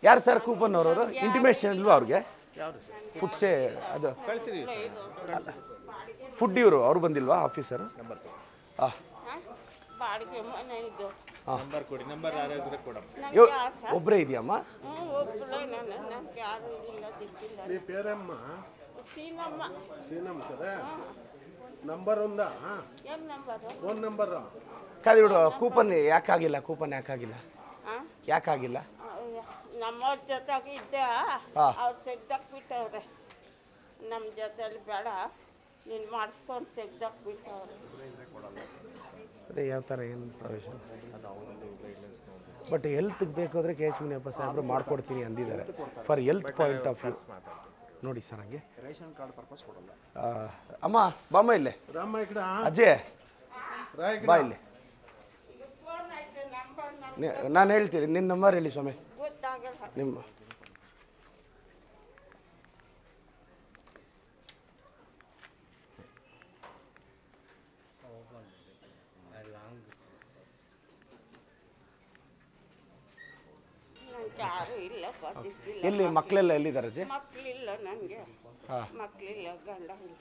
ಯಾರು sir coupon ಅವರು intimation ಇಲ್ವಾ ಅವ್ರಿಗೆ ಫುಡ್ಸೇ ಅದು ಫುಡ್ ಇವರು ಅವ್ರು ಬಂದಿಲ್ವಾ ಆಫೀಸರು ಹಾಂ ಒಬ್ಬರೇ ಇದೆಯಮ್ಮ ಕಾದು ಬಿಡು ಕೂಪನ್ ಯಾಕಾಗಿಲ್ಲ ಯಾಕಾಗಿಲ್ಲ ನಮ್ಮವ್ರ ಜೊತೆಗೆ ಇದ್ದೆ ಅವ್ರು ತೆಗ್ದಾಕ್ಬಿಟ್ಟವ್ರೆ ನಮ್ಮ ಜೊತೆಲಿ ಬೇಡ ನೀನು ಮಾಡಿಸ್ಕೊಂಡು ತೆಗ್ದಾಕ್ಬಿಟ್ಟವ್ರೆ ಅದೇ ಯಾವ ಥರ ಏನು ಪ್ರೊವಿಷನ್ ಬಟ್ ಹೆಲ್ತ್ಗೆ ಬೇಕಾದರೆ ಕೆ ಎಚ್ ಮುನಿಯಪ್ಪ ಸಾಹೇಬ್ರು ಮಾಡ್ಕೊಡ್ತೀನಿ ಅಂದಿದ್ದಾರೆ for health point of view ನೋಡಿ ಸರ್ ಹಂಗೆ ರೇಷನ್ ಕಾರ್ಡ್ ಪರ್ಪಸ್ ಕೊಡಲ್ಲ ಅಮ್ಮ ಬಾಮ್ಮ ಇಲ್ಲೇ ಅಜ್ಜೆ ಬಾ ಇಲ್ಲಿ ನಾನು ಹೇಳ್ತೀನಿ ನಿನ್ನ ನಂಬರ್ ಹೇಳಿ ಸ್ವಾಮಿ ನಿಮ್ಮ ಎಲ್ಲಿ ಮಕ್ಕಳೆಲ್ಲ ಎಲ್ಲಿದ್ದಾರೆ ಅಜ್ಜಿ ಮಕ್ಕಳಿಲ್ಲ ನನಗೆ ಮಕ್ಕಳಿಲ್ಲ ಗಂಡ ಇಲ್ಲ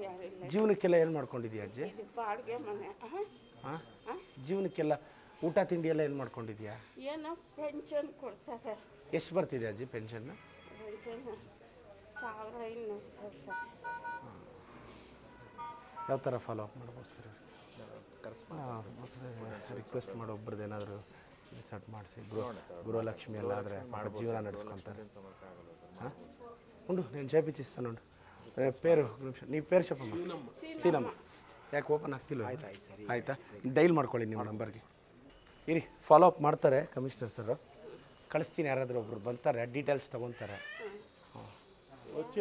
ಯಾರಿಲ್ಲ ಜೀವನಕ್ಕೆಲ್ಲ ಏನು ಮಾಡ್ಕೊಂಡಿದ್ಯಾ ಅಜ್ಜಿ ಬಾಡಿಗೆ ಮನೆ ಹಾಂ ಜೀವನಕ್ಕೆಲ್ಲ ಊಟ ತಿಂಡಿ ಎಲ್ಲ ಏನು ಮಾಡ್ಕೊಂಡಿದ್ಯಾ ಏನೋ ಪೆನ್ಷನ್ ಕೊಡ್ತಾರೆ ಎಷ್ಟು ಬರ್ತಿದೆ ಅಜ್ಜಿ ಪೆನ್ಷನ್ 1500 ಕೊಡ್ತಾರೆ ಯಾವ ಥರ ಫಾಲೋ ಅಪ್ ಮಾಡ್ಬೋದು ಸರ್ ರಿಕ್ವೆಸ್ಟ್ ಮಾಡಿ ಒಬ್ಬರದ್ದು ಏನಾದರೂ ಇನ್ಸರ್ಟ್ ಮಾಡಿಸಿ ಗೃಹಲಕ್ಷ್ಮಿ ಎಲ್ಲ ಆದರೆ ಜೀವನ ನಡೆಸ್ಕೊತಾರೆ ಹಾಂ ಉಂಡು నేను చేపించిస్తానుండు పేరు నీ పేరు చెప్పమ్మా సీనమ్మ ಯಾಕೆ ಓಪನ್ ಆಗ್ತಿಲ್ಲ ಆಯಿತಾ ಡೈಲ್ ಮಾಡ್ಕೊಳ್ಳಿ ನಿಮ್ಮ ನಂಬರ್ಗೆ ಇರಿ ಫಾಲೋ ಅಪ್ ಮಾಡ್ತಾರೆ ಕಮಿಷನರ್ ಸರ್ ಕಳಿಸ್ತೀನಿ ಯಾರಾದರೂ ಒಬ್ರು ಬರ್ತಾರೆ ಡೀಟೇಲ್ಸ್ ತೊಗೊತಾರೆ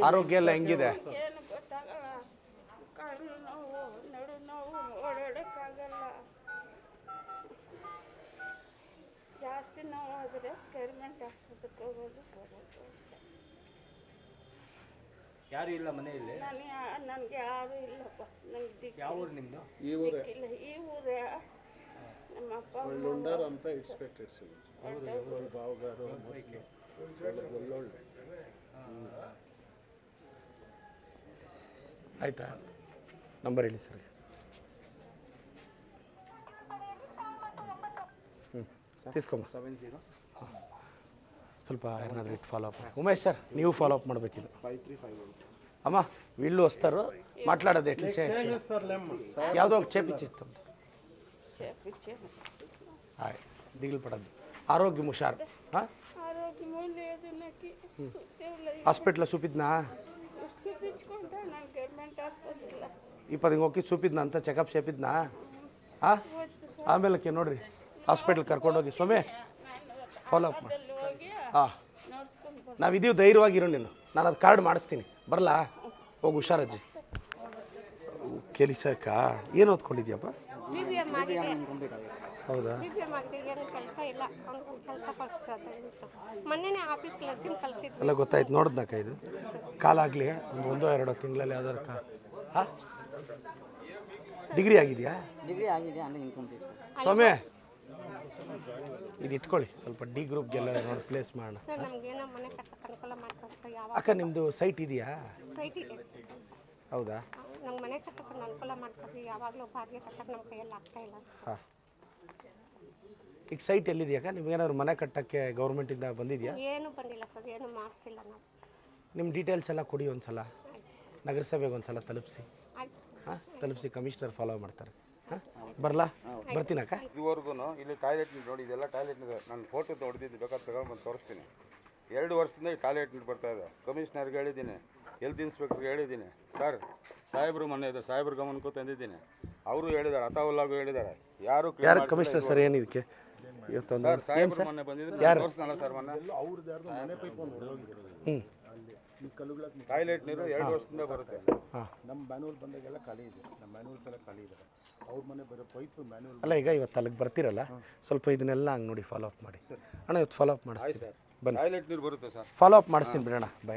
ಆರೋಗ್ಯ ಎಲ್ಲ ಹೆಂಗಿದೆ ಏನು ಗೊತ್ತಾಗಲ್ಲ ಕಾಲು ನೋವು ನಡು ನೋವು ಓಡಾಡೋಕ್ಕಾಗಲ್ಲ ಜಾಸ್ತಿ ನೋವಾದರೆ ಗೌರ್ಮೆಂಟ್ ಆಸ್ಪತ್ರೆಗೆ ಹೋಗೋದು ಬರೋದು ಯಾರು ಇಲ್ಲ ಮನೆಯಲ್ಲಿ ನನಗೆ ಯಾರು ಇಲ್ಲಪ್ಪ ನನಗೆ ಯಾವ ಊರು ನಿಮ್ಮದು ಈ ಊರೇ ನಮ್ಮ ಅಪ್ಪ ಅಂತ ಇನ್ಸ್ಪೆಕ್ಟರ್ ಬಾವಗಾರು ಒಳ್ಳೊಳ್ಳೆ ಆಯಿತಾ ನಂಬರ್ ಹೇಳಿ ಸರ್ ತೀಸ್ಕೊಂಬ 70 ಸ್ವಲ್ಪ ಏನಾದರೂ ಇಟ್ಟು ಫಾಲೋ ಅಪ್ ಉಮೇಶ್ ಸರ್ ನೀವು ಫಾಲೋ ಅಪ್ ಮಾಡಬೇಕಿಲ್ಲ 5351 అమ్మా వీళ్ళు వస్తారు మాట్లాడదు ఎట్లా యాదో ఒక చేపించిస్తాం దిగులు పడద్దు ఆరోగ్యం హుషారు ఆరోగ్యము లేదు నాకు హాస్పిటల్లో చూపిద్నా చూపించుకుంటా నాకు గవర్నమెంట్ హాస్పిటల్లో ఇప్పుడు ఇంకొక చూపిద్నా అంతా చెకప్ చేపిద్నా ಆಮೇಲೆ ನೋಡ್ರಿ ಹಾಸ್ಪಿಟಲ್ ಕರ್ಕೊಂಡೋಗಿ ಸೊಮೆ ಫಾಲೋ ಅಪ್ ಮಾಡಿ ನಾವಿದೀವಿ ಧೈರ್ಯವಾಗಿರೋ ನೀನು ನಾನು ಅದು ಕಾರ್ಡ್ ಮಾಡಿಸ್ತೀನಿ ಬರಲಾ ಹೋಗಿ ಹುಷಾರಜ್ಜಿ ಕೆಲಸಕ್ಕ ಏನು ಓದ್ಕೊಂಡಿದ್ಯಪ್ಪ ಹೌದಾ ಎಲ್ಲ ಗೊತ್ತಾಯ್ತು ನೋಡಿದ್ನಕ್ಕ ಇದು ಕಾಲಾಗಲಿ ಒಂದೋ ಎರಡೋ ತಿಂಗಳಲ್ಲಿ ಯಾವ್ದಾರು ಹಾಂ ಡಿಗ್ರಿ ಆಗಿದೆಯಾ ಸೌಮ್ಯ ಇದು ಇಟ್ಕೊಳ್ಳಿ ಸ್ವಲ್ಪ ಡಿ ಗ್ರೂಪ್ಗೆಲ್ಲ ನೋಡಿ ಪ್ಲೇಸ್ ಮಾಡೋಣ ಅಕ್ಕ ನಿಮ್ಮದು ಸೈಟ್ ಇದೆಯಾ ಹೌದಾ ನಂಗೆ ಮನೆ ಕಟ್ಟಕ್ಕೆ ಅನುಕೂಲ ಮಾಡ್ತೀವಿ ಯಾವಾಗಲೂ ಬಾಡಿಗೆ ಕಟ್ಟಕ್ಕೆ ನಮ್ಮ ಕೈಯಲ್ಲಿ ಆಗ್ತಾ ಇಲ್ಲ ಹಾಂ ಈಗ ಸೈಟ್ ಎಲ್ಲಿದೆಯಾ ನಿಮ್ಗೇನಾದ್ರು ಮನೆ ಕಟ್ಟಕ್ಕೆ ಗೌರ್ಮೆಂಟಿಂದ ಬಂದಿದೆಯಾ ಏನು ಬಂದಿಲ್ಲ ಸರ್ ಏನು ಮಾಡಿಸಿಲ್ಲ ನಾವು ನಿಮ್ಮ ಡೀಟೇಲ್ಸ್ ಎಲ್ಲ ಕೊಡಿ ಒಂದ್ಸಲ ನಗರಸಭೆಗೆ ಒಂದ್ಸಲ ತಲುಪಿಸಿ ಹಾಂ ತಲುಪಿಸಿ ಕಮಿಷನರ್ ಫಾಲೋ ಮಾಡ್ತಾರೆ ಹಾಂ ಬರಲಾ ಬರ್ತೀನಕ್ಕ ಇದುವರೆಗೂ ಇಲ್ಲಿ ಟಾಯ್ಲೆಟ್ ನೋಡಿ ಇದೆಲ್ಲ ಟಾಯ್ಲೆಟ್ ನಾನು ಫೋಟೋ ಹೊಡೆದಿದ್ದು ಬೇಕಾದ್ರೆ ತಗೊಂಡು ಬಂದು ತೋರಿಸ್ತೀನಿ 2 ವರ್ಷದಿಂದ ಈ ಟಾಯ್ಲೆಟ್ ನೀರು ಬರ್ತಾ ಇದೆ ಕಮಿಷನರ್ಗೆ ಹೇಳಿದ್ದೀನಿ ಹೆಲ್ತ್ ಇನ್ಸ್ಪೆಕ್ಟರ್ಗೆ ಹೇಳಿದ್ದೀನಿ ಸರ್ ಸಾಹೇಬ್ರು ಮೊನ್ನೆ ಇದೆ ಸಾಹೇಬ್ರ ಗಮನಕ್ಕೂ ತಂದಿದ್ದೀನಿ ಅವರು ಹೇಳಿದ್ದಾರೆ ಅತಾವುಲ್ಲಾಗೂ ಹೇಳಿದ್ದಾರೆ ಯಾರು ಕಮಿಷನರ್ ಸರ್ ಏನಿದಕ್ಕೆ ಇವತ್ತೊಂದು ಸಾಹೇಬ್ರು ಮೊನ್ನೆ ಬಂದಿದ್ರು ತೋರಿಸ್ನಲ್ಲ ಸರ್ ಮೊನ್ನೆ ಟಾಯ್ಲೆಟ್ ನೀರು 2 ವರ್ಷದಿಂದ ಬರುತ್ತೆ ನಮ್ಮ ಮ್ಯಾನ್ಯಲ್ ಬಂದಾಗೆಲ್ಲ ಖಾಲಿ ಇದೆ ನಮ್ಮ ಮ್ಯಾನ್ಯಲ್ಸ್ ಎಲ್ಲ ಖಾಲಿ ಇದೆ ಅವ್ರ ಮನೆ ಬರೋ ಪೈಪ್ ಮ್ಯಾನ್ಯಲ್ ಅಲ್ಲ ಈಗ ಇವತ್ತು ಅಲ್ಲಿಗೆ ಬರ್ತಿರಲ್ಲ ಸ್ವಲ್ಪ ಇದನ್ನೆಲ್ಲ ಹಂಗೆ ನೋಡಿ ಫಾಲೋ ಅಪ್ ಮಾಡಿ ಅಣ್ಣ ಇವತ್ತು ಫಾಲೋ ಅಪ್ ಮಾಡಿಸ್ತೀನಿ ಬನ್ನಿ ಟಾಯ್ಲೆಟ್ ನೀರು ಬರುತ್ತೆ ಸರ್ ಫಾಲೋ ಅಪ್ ಮಾಡಿಸ್ತೀನಿ ಬಿಡೋಣ ಬಾಯ್